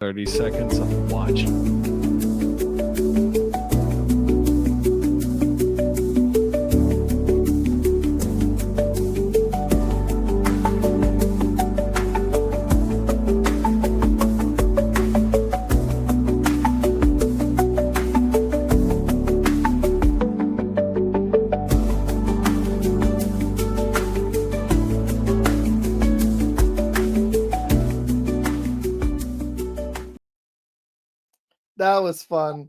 30 seconds of watching. That was fun.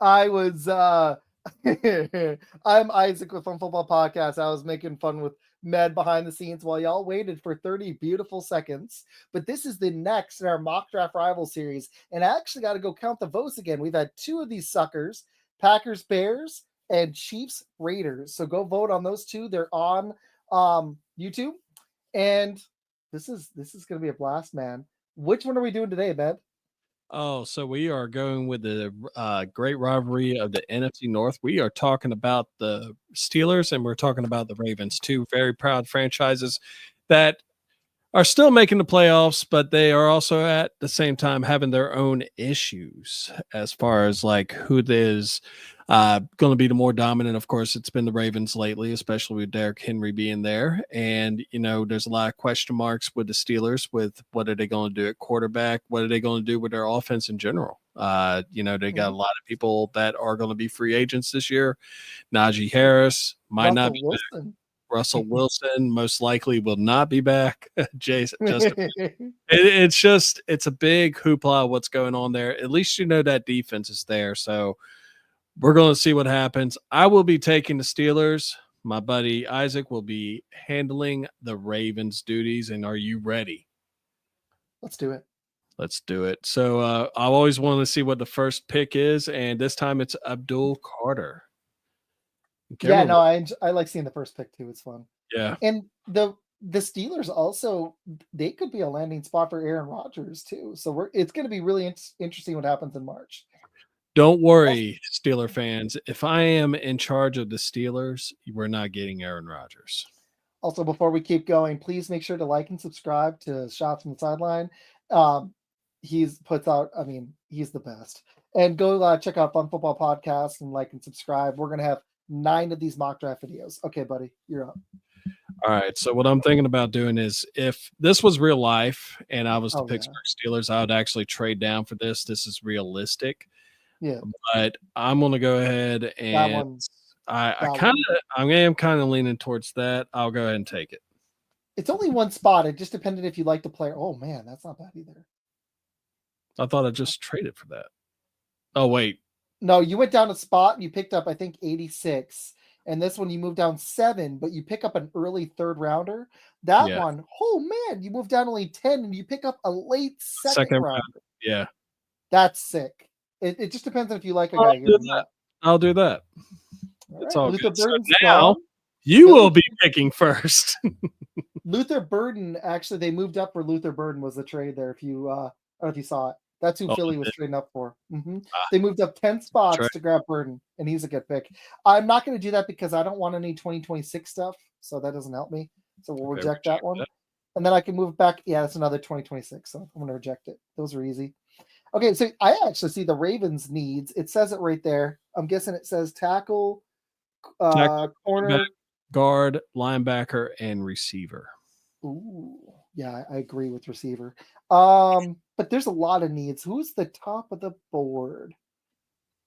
I was I'm Isaac with Fun Football Podcast. I was making fun with Med behind the scenes while y'all waited for 30 beautiful seconds. But this is the next in our mock draft rival series. And I actually got to go count the votes again. We've had two of these suckers, Packers Bears and Chiefs Raiders. So go vote on those two. They're on YouTube. And this is gonna be a blast, man. Which one are we doing today, Med? Oh, so we are going with the great rivalry of the NFC North. We are talking about the Steelers and we're talking about the Ravens, two very proud franchises that are still making the playoffs, but they are also at the same time having their own issues as far as like who is going to be the more dominant. Of course, it's been the Ravens lately, especially with Derrick Henry being there. And, you know, there's a lot of question marks with the Steelers with what are they going to do at quarterback? What are they going to do with their offense in general? You know, they got a lot of people that are going to be free agents this year. Najee Harris might Russell not be Wilson. back. Russell Wilson most likely will not be back. It's a big hoopla what's going on there. At least you know that defense is there. So we're going to see what happens. I will be taking the Steelers. My buddy Isaac will be handling the Ravens duties. And are you ready? Let's do it. Let's do it. So I always wanted to see what the first pick is. And this time it's Abdul Carter. Yeah, no, I like seeing the first pick too. It's fun. Yeah. And the Steelers also, they could be a landing spot for Aaron Rodgers too. So it's going to be really interesting what happens in March. Don't worry, Steeler fans. If I am in charge of the Steelers, we're not getting Aaron Rodgers. Also, before we keep going, please make sure to like and subscribe to Shots from the Sideline. He's the best. And go check out Fun Football Podcast and like and subscribe. We're going to have 9 of these mock draft videos. Okay, buddy, you're up. All right. So what I'm thinking about doing is if this was real life and I was the Pittsburgh Steelers, I would actually trade down for this. This is realistic. Yeah. But I'm going to go ahead and I am kind of leaning towards that. I'll go ahead and take it. It's only one spot. It just depended if you like the player. Oh man, that's not bad either. I thought I just traded for that. Oh, wait. No, you went down a spot and you picked up, I think, 86. And this one you moved down 7, but you pick up an early third rounder. That one, oh man, you move down only 10 and you pick up a late second rounder. Yeah. That's sick. It just depends on if you like a guy. I'll do that. It's all good. So now you will be picking first. Luther Burden, actually, they moved up for Luther Burden was the trade there. If you I don't know if you saw it. That's who Philly was trading up for. They moved up 10 spots to grab Burden, and he's a good pick. I'm not going to do that because I don't want any 2026 stuff, so that doesn't help me. So we'll reject that one. And then I can move back. Yeah, that's another 2026, so I'm going to reject it. Those are easy. Okay, so I actually see the Ravens needs. It says it right there. I'm guessing it says tackle, corner, guard, linebacker, and receiver. Ooh, yeah, I agree with receiver. But there's a lot of needs. Who's the top of the board?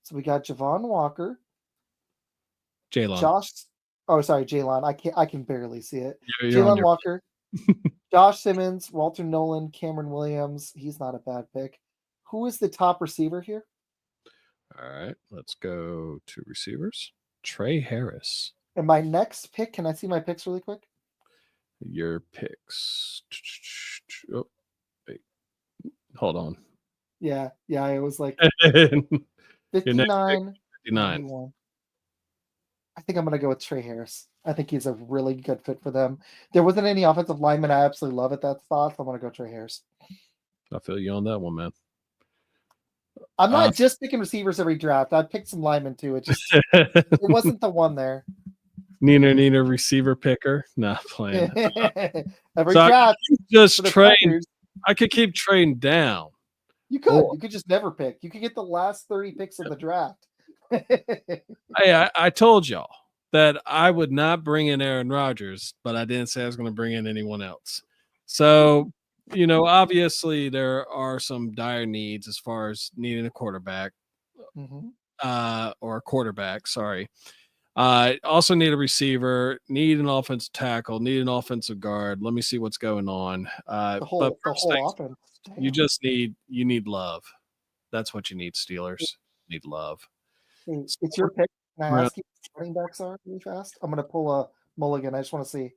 So we got Javon Walker, Jalen, Josh. Oh, sorry, Jalen. I can barely see it. Jalen Walker, Josh Simmons, Walter Nolan, Cameron Williams. He's not a bad pick. Who is the top receiver here? All right, let's go to receivers. Trey Harris. And my next pick. Can I see my picks really quick? Your picks. Oh, wait. Hold on. Yeah. It was like 59. 59. I think I'm going to go with Trey Harris. I think he's a really good fit for them. There wasn't any offensive lineman I absolutely love at that spot, so I'm going to go Trey Harris. I feel you on that one, man. I'm not just picking receivers every draft. I picked some linemen too. It wasn't the one there. Nina receiver picker. Not playing. Every draft. Just train. I could keep trading down. You could. Or You could just never pick. You could get the last 30 picks of the draft. hey, I told y'all that I would not bring in Aaron Rodgers, but I didn't say I was going to bring in anyone else. So, obviously there are some dire needs as far as needing a quarterback, Mhm. or a quarterback. Sorry. Also need a receiver, need an offensive tackle, need an offensive guard. Let me see what's going on. The But whole the first whole things, offense. you Damn. just need love. That's what you need, Steelers. Need love. Hey, So it's we're your pick. Can I around- ask you what running backs are really fast? I'm gonna pull a mulligan. I just want to see.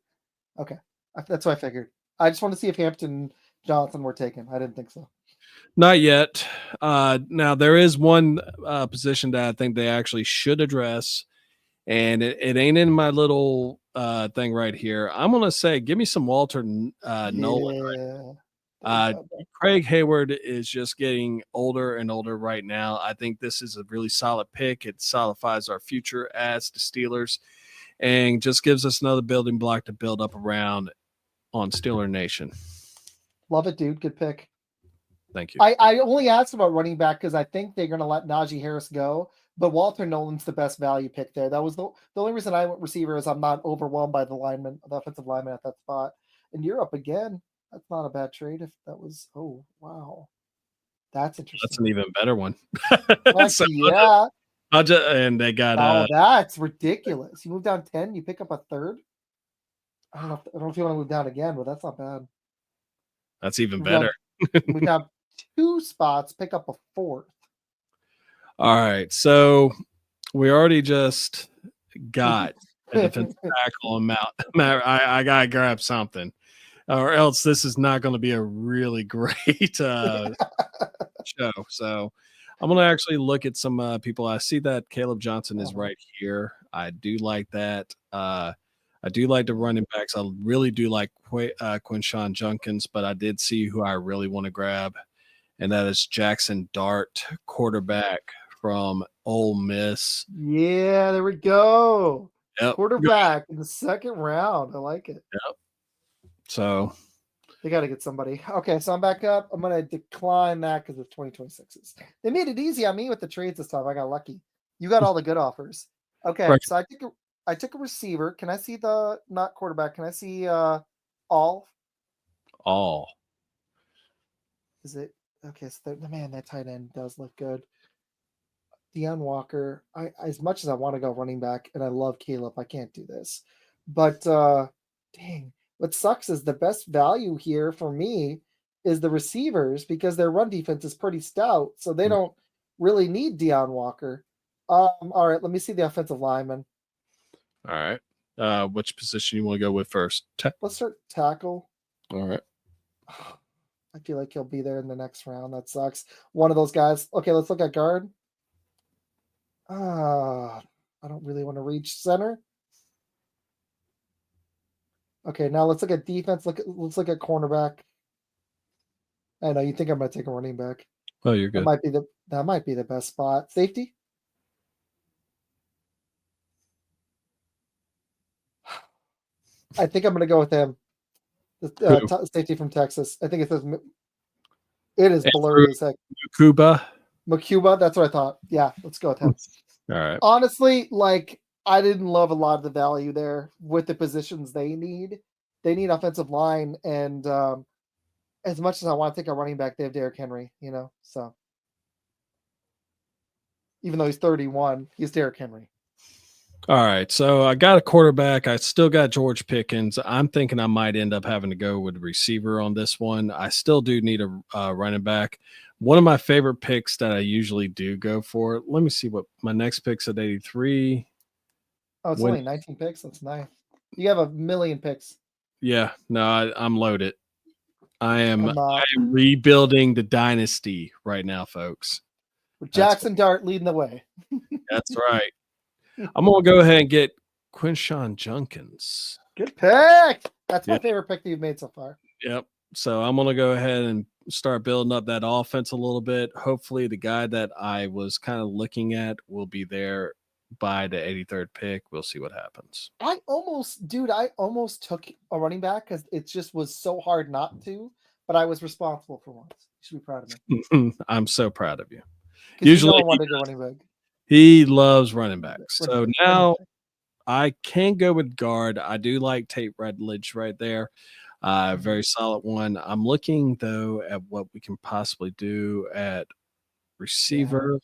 Okay, that's what I figured. I just want to see if Hampton Johnson were taken. I didn't think so. Not yet. Now there is one position that I think they actually should address, and it ain't in my little thing right here. I'm gonna say, give me some Walter Nolan. Yeah. There you Uh, go. Craig Hayward is just getting older and older right now. I think this is a really solid pick. It solidifies our future as the Steelers and just gives us another building block to build up around on Steeler Nation. Love it, dude. Good pick. Thank you. I only asked about running back because I think they're going to let Najee Harris go, but Walter Nolan's the best value pick there. That was the only reason I went receiver is I'm not overwhelmed by the offensive lineman at that spot. And you're up again. That's not a bad trade. If that was, oh wow, that's That's interesting. an even better one. So Yeah. and they got Oh, that's ridiculous. You move down 10, you pick up a third. I don't know if you want to move down again, but that's not bad. that's even Move better. down, move down 2 spots, pick up a fourth. All right. So we already just got a defensive tackle on Mount. I gotta grab something, or else this is not going to be a really great show. So I'm gonna actually look at some people. I see that Caleb Johnson is right here. I do like that. I do like the running backs. I really do like Quinshawn Junkins, but I did see who I really want to grab, and that is Jackson Dart, quarterback from Ole Miss. Yeah, there we go. Yep. Quarterback in the second round. I like it. Yep. So they got to get somebody. Okay, so I'm back up. I'm going to decline that because it's 2026s. They made it easy on me with the trades this time. I got lucky. You got all the good offers. Okay, right. so I took a receiver. Can I see the not quarterback? Can I see all? All. Is it okay? So man, that tight end does look good. Deion Walker. I as much as I want to go running back, and I love Caleb, I can't do this. But dang, what sucks is the best value here for me is the receivers because their run defense is pretty stout, so they don't really need Deion Walker. All right, let me see the offensive lineman. All right. Which position you want to go with first? Let's start tackle. All right. I feel like he'll be there in the next round. That sucks. One of those guys. Okay, let's look at guard. I don't really want to reach center. Okay, now let's look at defense. Let's look at cornerback. I know you think I'm going to take a running back. Oh, you're good. That might be the best spot. Safety. I think I'm going to go with him. Safety from Texas. I think it says it is blurry as heck. Makuba. That's what I thought. Yeah, let's go with him. All right. Honestly, like I didn't love a lot of the value there with the positions they need. They need offensive line, and as much as I want to take a running back, they have Derrick Henry. So even though he's 31, he's Derrick Henry. All right. So I got a quarterback. I still got George Pickens. I'm thinking I might end up having to go with a receiver on this one. I still do need a running back. One of my favorite picks that I usually do go for. Let me see what my next pick's at 83. Oh, it's only 19 picks. That's nice. You have a million picks. Yeah. No, I'm loaded. I am rebuilding the dynasty right now, folks. With Jackson Dart leading the way. That's right. I'm going to go ahead and get Quinshawn Junkins. Good pick. That's my favorite pick that you've made so far. Yep. So I'm going to go ahead and start building up that offense a little bit. Hopefully the guy that I was kind of looking at will be there by the 83rd pick. We'll see what happens. I almost took a running back because it just was so hard not to. but I was responsible for once. You should be proud of me. I'm so proud of you. Because Usually I wanted to go running back. he loves running backs. So now back. I can go with guard. I do like Tate Redledge right there. Very solid one. I'm looking though at what we can possibly do at receiver.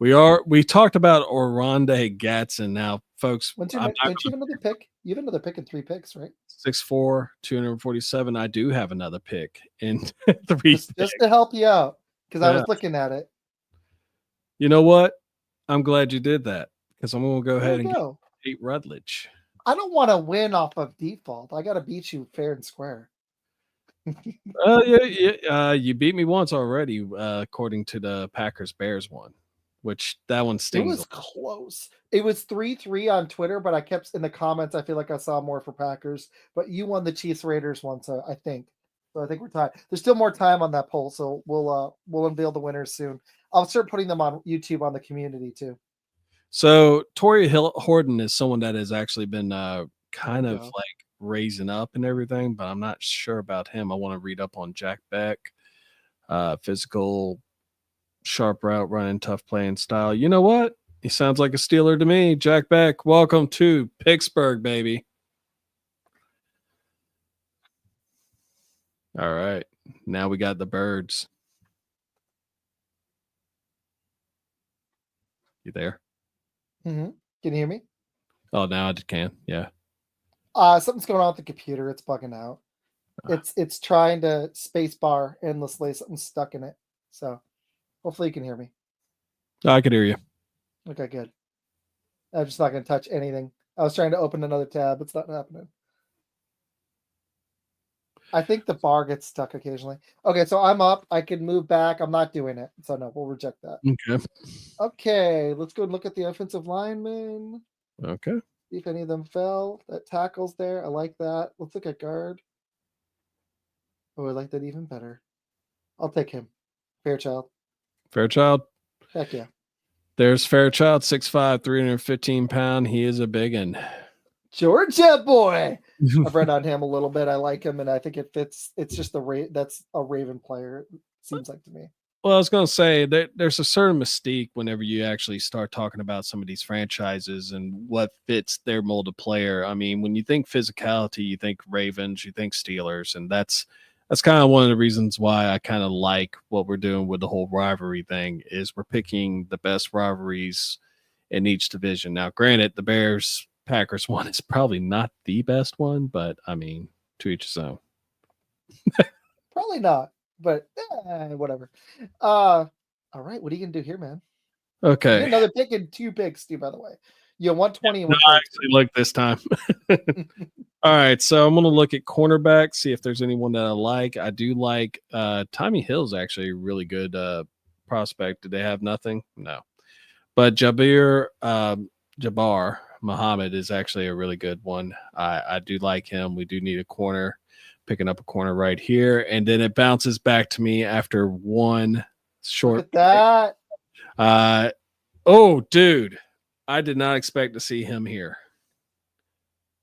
Yeah. We talked about Oronde Gatson. Now, folks, Don't you have another pick? You have another pick in 3 picks, right? 6'4", 247. I do have another pick in 3 just to help you out, because I Yeah. was looking at it. You know what? I'm glad you did that, because I'm going to go There ahead you and go. get Tate Rutledge. I don't want to win off of default. I got to beat you fair and square. You beat me once already, according to the Packers-Bears one, which that one It stings. was close. It was 3-3 on Twitter, but I kept in the comments. I feel like I saw more for Packers, but you won the Chiefs Raiders one, so I think. So I think we're tied. There's still more time on that poll, so we'll unveil the winners soon. I'll start putting them on YouTube on the community too. So Torrey Horton is someone that has actually been kind of like raising up and everything, but I'm not sure about him. I want to read up on Jack Beck, physical, sharp route running, tough playing style. You know what? He sounds like a Steeler to me. Jack Beck, welcome to Pittsburgh, baby. All right. Now we got the birds. You there? Mm-hmm. Can you hear me? Oh, now I can. Yeah. Something's going on with the computer. It's bugging out. It's trying to space bar endlessly. Something's stuck in it. So hopefully you can hear me. I can hear you. Okay, good. I'm just not going to touch anything. I was trying to open another tab. It's not happening. I think the bar gets stuck occasionally. Okay, so I'm up. I can move back. I'm not doing it. So no, we'll reject that. Okay. Okay, let's go and look at the offensive linemen. Okay. See if any of them fell. That tackle's there. I like that. Let's look at guard. Oh, I like that even better. I'll take him. Fairchild. Fairchild. Heck yeah. There's Fairchild, 6'5", 315 pound. He is a big one. Georgia boy. I've read on him a little bit. I like him, and I think it fits. It's just that's a Raven player. It seems like to me. Well, I was going to say there's a certain mystique whenever you actually start talking about some of these franchises and what fits their mold of player. I mean, when you think physicality, you think Ravens, you think Steelers, and that's kind of one of the reasons why I kind of like what we're doing with the whole rivalry thing is we're picking the best rivalries in each division. Now, granted, the Bears Packers one is probably not the best one, but I mean, to each his own. Probably not, but whatever. All right, what are you gonna do here, man? Okay. You get another pick and 2 picks, too, by the way. You have 120 and 130. I actually look this time. All right, so I'm going to look at cornerback, see if there's anyone that I like. I do like Tommy Hill's actually a really good prospect. Did they have nothing? No. But Jabbar Muhammad is actually a really good one. I do like him. We do need a corner, picking up a corner right here. And then it bounces back to me after one short. Look at that. Oh, dude. I did not expect to see him here.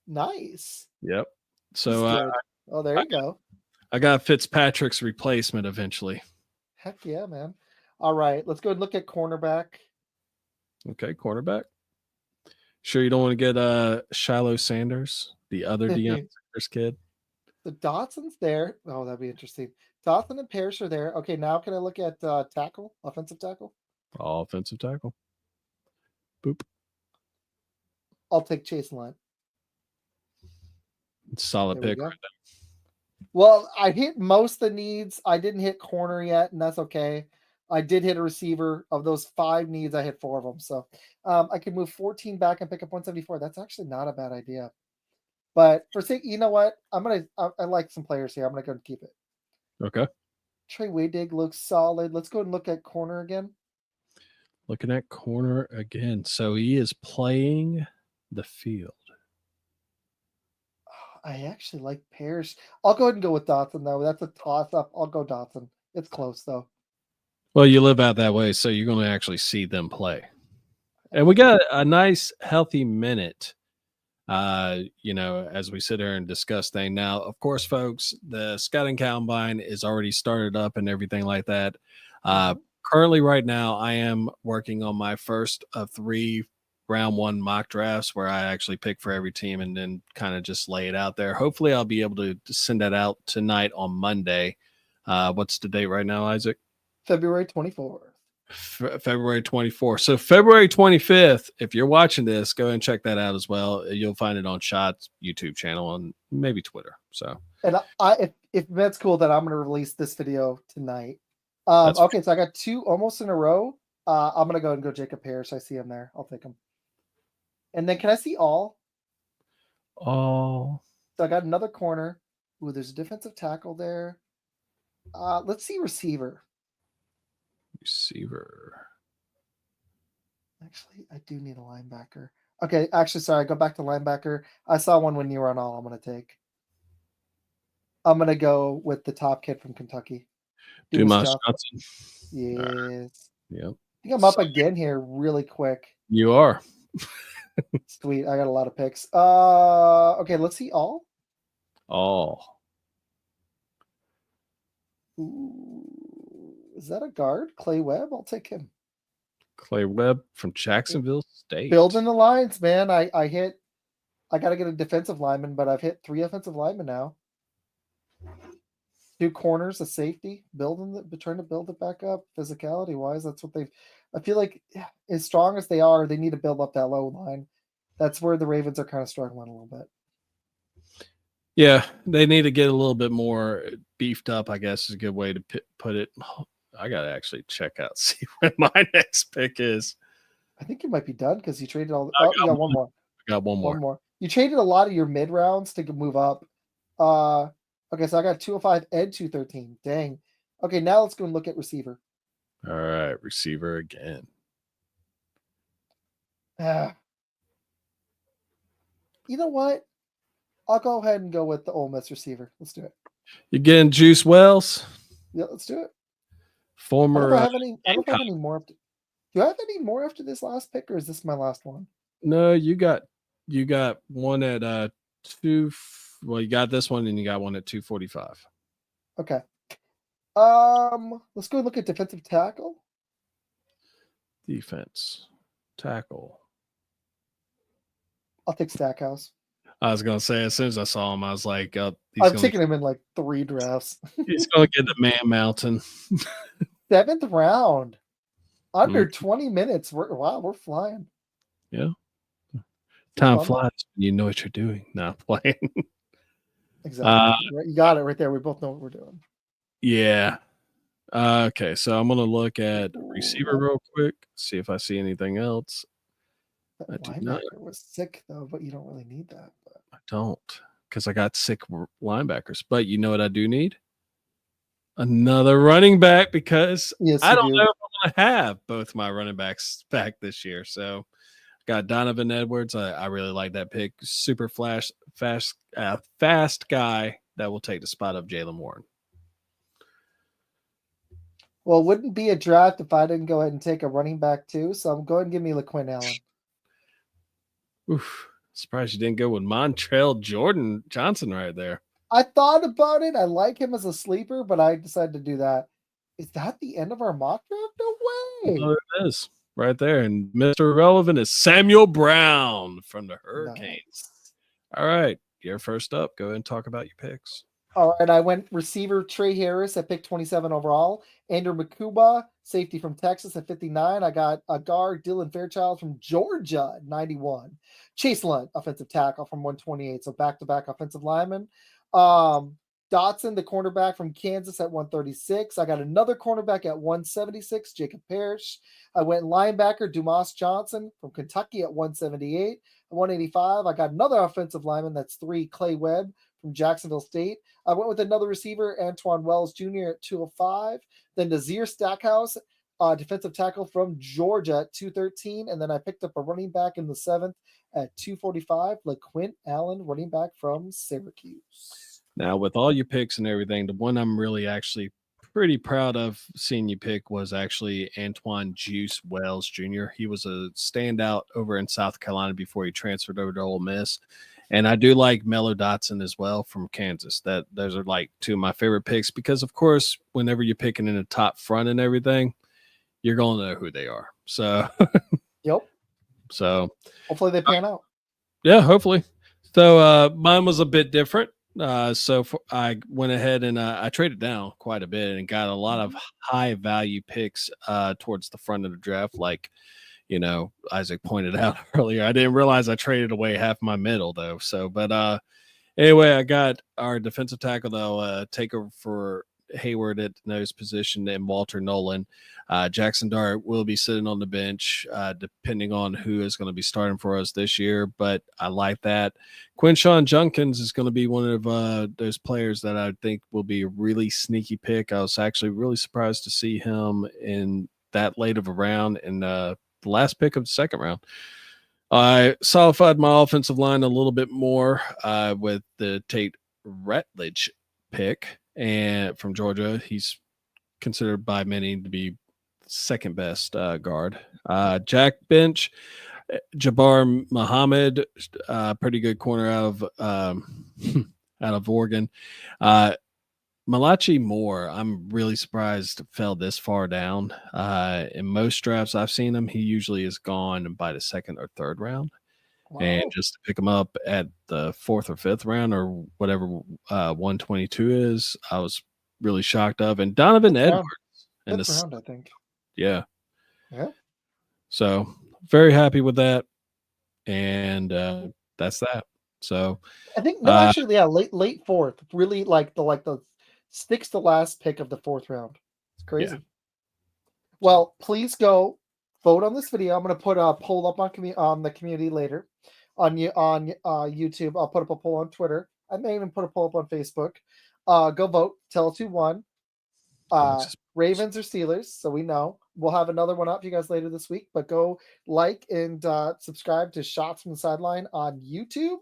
Nice. Yep. So there you go. I got Fitzpatrick's replacement eventually. Heck yeah, man. All right, let's go and look at cornerback. Okay, cornerback. Sure you don't want to get Shiloh Sanders, the other Deion Sanders kid? The Dotson's there. Oh, that'd be interesting. Dotson and Parrish are there. Okay, now can I look at tackle, offensive tackle? Offensive tackle. Boop. I'll take Chase Line. Solid pick right there. Well, I hit most of the needs. I didn't hit corner yet, and that's okay. I did hit a receiver. Of those 5 needs, I hit 4 of them. So I can move 14 back and pick up 174. That's actually not a bad idea. But for sake, you know what? I like some players here. I'm gonna go and keep it. Okay. Trey Waydig looks solid. Let's go and look at corner again. Looking at corner again. So he is playing the field. I actually like Parrish. I'll go ahead and go with Dotson, though. That's a toss-up. I'll go Dotson. It's close, though. Well, you live out that way, so you're going to actually see them play. And we got a nice, healthy minute as we sit here and discuss things. Now, of course, folks, the scouting combine is already started up and everything like that. Currently, right now, I am working on my first of 3 round 1 mock drafts where I actually pick for every team and then kind of just lay it out there. Hopefully, I'll be able to send that out tonight on Monday. What's the date right now, Isaac? February 24th. February 24th. So February 25th, if you're watching this, go and check that out as well. You'll find it on Shot's YouTube channel and maybe Twitter. So, and if that's cool, then I'm going to release this video tonight. Okay, so I got 2 almost in a row. I'm going to go and go Jacob Parrish. I see him there. I'll take him. And then can I see all? All. So I got another corner. Ooh, there's a defensive tackle there. Let's see receiver. Actually, I do need a linebacker. Okay, actually, sorry. Go back to linebacker. I saw one when you were on all. I'm going to go with the top kid from Kentucky. Dumas Johnson. Yes. Yep. I think I'm up again here really quick. You are. Sweet. I got a lot of picks. Okay, let's see all. Ooh, is that a guard? Clay Webb? I'll take him. Clay Webb from Jacksonville State. Building the lines, man. I got to get a defensive lineman, but I've hit 3 offensive linemen now. 2 corners, a safety, trying to build it back up physicality wise. That's what I feel like as strong as they are, they need to build up that low line. That's where the Ravens are kind of struggling a little bit. Yeah, they need to get a little bit more beefed up, I guess is a good way to put it. I got to actually check out, see when my next pick is. I think you might be done because you traded all. You got one more. I got one more. You traded a lot of your mid rounds to move up. Okay, so I got 205 and 213. Dang. Okay, now let's go and look at receiver. All right, receiver again. You know what? I'll go ahead and go with the Ole Miss receiver. Let's do it. You getting Juice Wells? Yeah, let's do it. Former. I don't know if I have any more. Do I have any more after this last pick, or is this my last one? No, you got one at 2. Well, you got this one, and you got one at 245. Okay. Let's go look at defensive tackle. Defense tackle. I'll take Stackhouse. I was gonna say as soon as I saw him, I was like, I've taken him in like 3 drafts. He's gonna get the Man Mountain. 7th round. Under 20 minutes. We're flying. Yeah. Time flies when you know what you're doing. Not playing. Exactly. You got it right there. We both know what we're doing. Yeah. Okay, so I'm gonna look at receiver real quick, see if I see anything else. That linebacker was sick though, but you don't really need that. I don't, because I got sick linebackers. But you know what I do need? Another running back, because I don't know if I'm gonna have both my running backs back this year. So got Donovan Edwards. I really like that pick. Super fast guy that will take the spot of Jaylen Warren. Well, it wouldn't be a draft if I didn't go ahead and take a running back too. So I'm going to give me LaQuinn Allen. Oof. Surprised you didn't go with Montrell Johnson right there. I thought about it. I like him as a sleeper, but I decided to do that. Is that the end of our mock draft? No way. Well, it is right there. And Mr. Relevant is Samuel Brown from the Hurricanes. Nice. All right. You're first up. Go ahead and talk about your picks. All right. I went receiver Trey Harris at pick 27 overall. Andrew Makuba, safety from Texas at 59. I got a guard, Dylan Fairchild from Georgia at 91. Chase Lunt, offensive tackle from 128. So back-to-back offensive linemen. Dotson, the cornerback from Kansas at 136. I got another cornerback at 176, Jacob Parrish. I went linebacker, Dumas Johnson from Kentucky at 178. At 185, I got another offensive lineman, that's 3, Clay Webb from Jacksonville State. I went with another receiver, Antoine Wells Jr. at 205. Then Nazir Stackhouse, defensive tackle from Georgia at 213. And then I picked up a running back in the 7th at 245, LaQuinn Allen, running back from Syracuse. Now, with all your picks and everything, the one I'm really actually pretty proud of seeing you pick was actually Antoine Juice Wells Jr. He was a standout over in South Carolina before he transferred over to Ole Miss. And I do like Mello Dotson as well from Kansas. Those are like two of my favorite picks because, of course, whenever you're picking in the top front and everything, you're going to know who they are. So, Yep. So, hopefully they pan out. Yeah, hopefully. So mine was a bit different. I went ahead and I traded down quite a bit and got a lot of high value picks towards the front of the draft. Like, Isaac pointed out earlier, I didn't realize I traded away half my middle though. So, but anyway, I got our defensive tackle that'll take over for Hayward at the nose position and Walter Nolan. Jackson Dart will be sitting on the bench depending on who is going to be starting for us this year, but I like that. Quinshawn Junkins is going to be one of those players that I think will be a really sneaky pick. I was actually really surprised to see him in that late of a round in the last pick of the second round. I solidified my offensive line a little bit more with the Tate Ratledge pick and from Georgia. He's considered by many to be second best guard. Jack Bench, Jabbar Muhammad, pretty good corner out of Oregon. Malachi Moore, I'm really surprised fell this far down. In most drafts I've seen him, he usually is gone by the second or third round. Wow. And just to pick him up at the fourth or fifth round or whatever 122 is, I was really shocked of. And Donovan Edwards in the round, I think. Yeah. Yeah. So very happy with that. And that's that. So I think actually, yeah, late fourth. Really like the sticks the last pick of the fourth round. It's crazy. Yeah. Well, please go vote on this video. I'm going to put a poll up on the community later on YouTube. I'll put up a poll on Twitter. I may even put a poll up on Facebook. Go vote. Tell us who won. Ravens or Steelers, so we know. We'll have another one up for you guys later this week, but go like and subscribe to Shots from the Sideline on YouTube,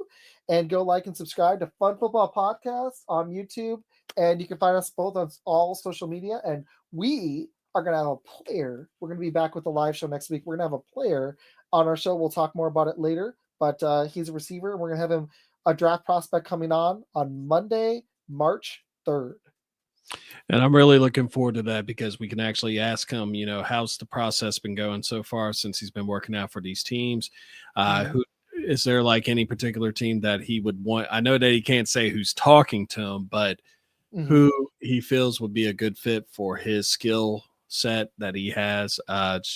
and go like and subscribe to Fun Football Podcast on YouTube, and you can find us both on all social media, and we are going to have a player. We're going to be back with the live show next week. We're going to have a player on our show. We'll talk more about it later, but he's a receiver. We're going to have him a draft prospect coming on Monday, March 3rd. And I'm really looking forward to that because we can actually ask him, how's the process been going so far since he's been working out for these teams? Who is there like any particular team that he would want? I know that he can't say who's talking to him, but who he feels would be a good fit for his skill set that he has.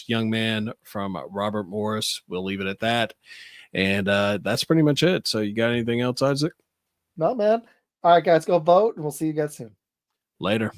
Young man from Robert Morris. We'll leave it at that. And that's pretty much it. So you got anything else, Isaac? No, man. All right, guys, go vote, and we'll see you guys soon. Later.